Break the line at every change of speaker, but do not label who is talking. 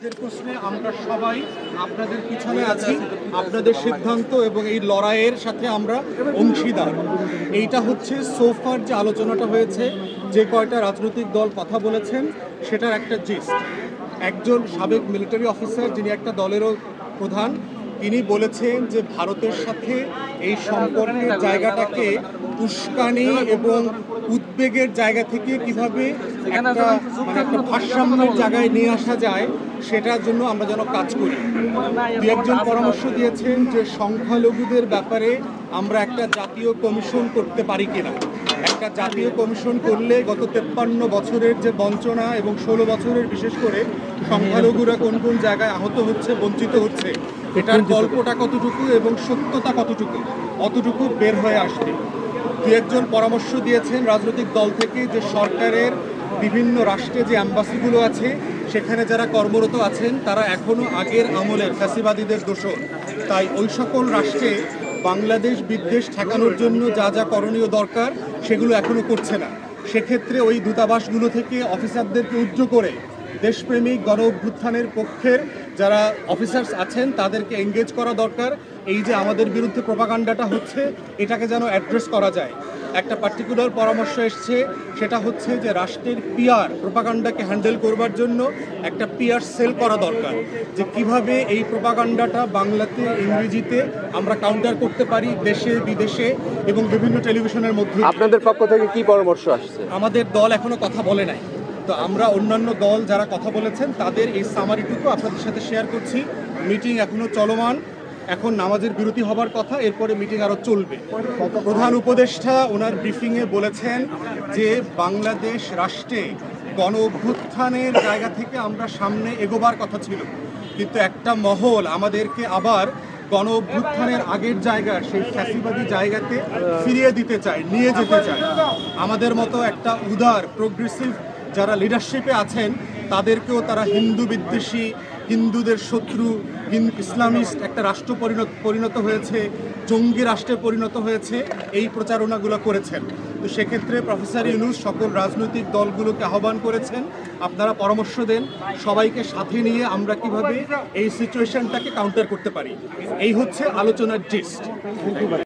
প্রশ্নে আমরা সবাই আপনাদের পিছনে আছি, আপনাদের সিদ্ধান্ত এবং এই লড়াইয়ের সাথে আমরা অংশীদার। এইটা হচ্ছে সোফার যে আলোচনাটা হয়েছে, যে কয়টা রাজনৈতিক দল কথা বলেছেন সেটার একটা জিস্ট। একজন সাবেক মিলিটারি অফিসার, যিনি একটা দলেরও প্রধান, তিনি বলেছেন যে ভারতের সাথে এই সম্পর্কের জায়গাটাকে উস্কানি এবং উদ্বেগের জায়গা থেকে কিভাবে একটা ভারসাম্যের জায়গায় নিয়ে আসা যায় সেটার জন্য আমরা যেন কাজ করি। দু একজন পরামর্শ দিয়েছেন যে সংখ্যালঘুদের ব্যাপারে আমরা একটা জাতীয় কমিশন করতে পারি কিনা। একটা জাতীয় কমিশন করলে গত 53 বছরের যে বঞ্চনা এবং 16 বছরের বিশেষ করে সংখ্যালঘুরা কোন কোন জায়গায় আহত হচ্ছে, বঞ্চিত হচ্ছে, এটার গল্পটা কতটুকু এবং সত্যতা কতটুকু, অতটুকু বের হয়ে আসবে। দু একজন পরামর্শ দিয়েছেন রাজনৈতিক দল থেকে যে সরকারের বিভিন্ন রাষ্ট্রে যে অ্যাম্বাসিগুলো আছে সেখানে যারা কর্মরত আছেন তারা এখনও আগের আমলের ফ্যাসিবাদীদের দোষর। তাই ওই সকল রাষ্ট্রে বাংলাদেশ বিদ্বেষ ঠেকানোর জন্য যা যা করণীয় দরকার সেগুলো এখনও করছে না। সেক্ষেত্রে ওই দূতাবাসগুলো থেকে অফিসারদেরকে উজ্জ্ব করে দেশপ্রেমিক গণ অভ্যুত্থানের পক্ষের যারা অফিসার্স আছেন তাদেরকে এঙ্গেজ করা দরকার। এই যে আমাদের বিরুদ্ধে প্রপাগান্ডাটা হচ্ছে এটাকে যেন অ্যাড্রেস করা যায়। একটা পার্টিকুলার পরামর্শ এসছে, সেটা হচ্ছে যে রাষ্ট্রের পিআর প্রপাগান্ডাকে হ্যান্ডেল করবার জন্য একটা পিআর সেল করা দরকার, যে কিভাবে এই প্রপাগান্ডাটা বাংলাতে ইংরেজিতে আমরা কাউন্টার করতে পারি দেশে বিদেশে এবং বিভিন্ন টেলিভিশনের মধ্যে।
আপনাদের পক্ষ থেকে কি পরামর্শ আসছে?
আমাদের দল এখনো কথা বলে নাই, তো আমরা অন্যান্য দল যারা কথা বলেছেন তাদের এই সামারিটুকু আপনাদের সাথে শেয়ার করছি। মিটিং এখনো চলমান, এখন নামাজের বিরতি হবার কথা, এরপরে মিটিং আরও চলবে। প্রধান উপদেষ্টা ওনার ব্রিফিংয়ে বলেছেন যে বাংলাদেশ রাষ্ট্রে গণ অভ্যুত্থানের জায়গা থেকে আমরা সামনে এগোবার কথা ছিল, কিন্তু একটা মহল আমাদেরকে আবার গণ অভ্যুত্থানের আগের জায়গা, সেই ফ্যাসিবাদী জায়গাতে ফিরিয়ে দিতে চায়, নিয়ে যেতে চায়। আমাদের মতো একটা উদার প্রোগ্রেসিভ যারা লিডারশিপে আছেন তাদেরকেও তারা হিন্দু বিদ্বেষী, হিন্দুদের শত্রু, ইসলামিস্ট একটা রাষ্ট্র পরিণত হয়েছে, জঙ্গি রাষ্ট্রে পরিণত হয়েছে, এই প্রচারণাগুলো করেছেন। তো সেক্ষেত্রে প্রফেসর ইউনূস সকল রাজনৈতিক দলগুলোকে আহ্বান করেছেন, আপনারা পরামর্শ দেন সবাইকে সাথে নিয়ে আমরা কিভাবে এই সিচুয়েশনটাকে কাউন্টার করতে পারি। এই হচ্ছে আলোচনার জিস্ট।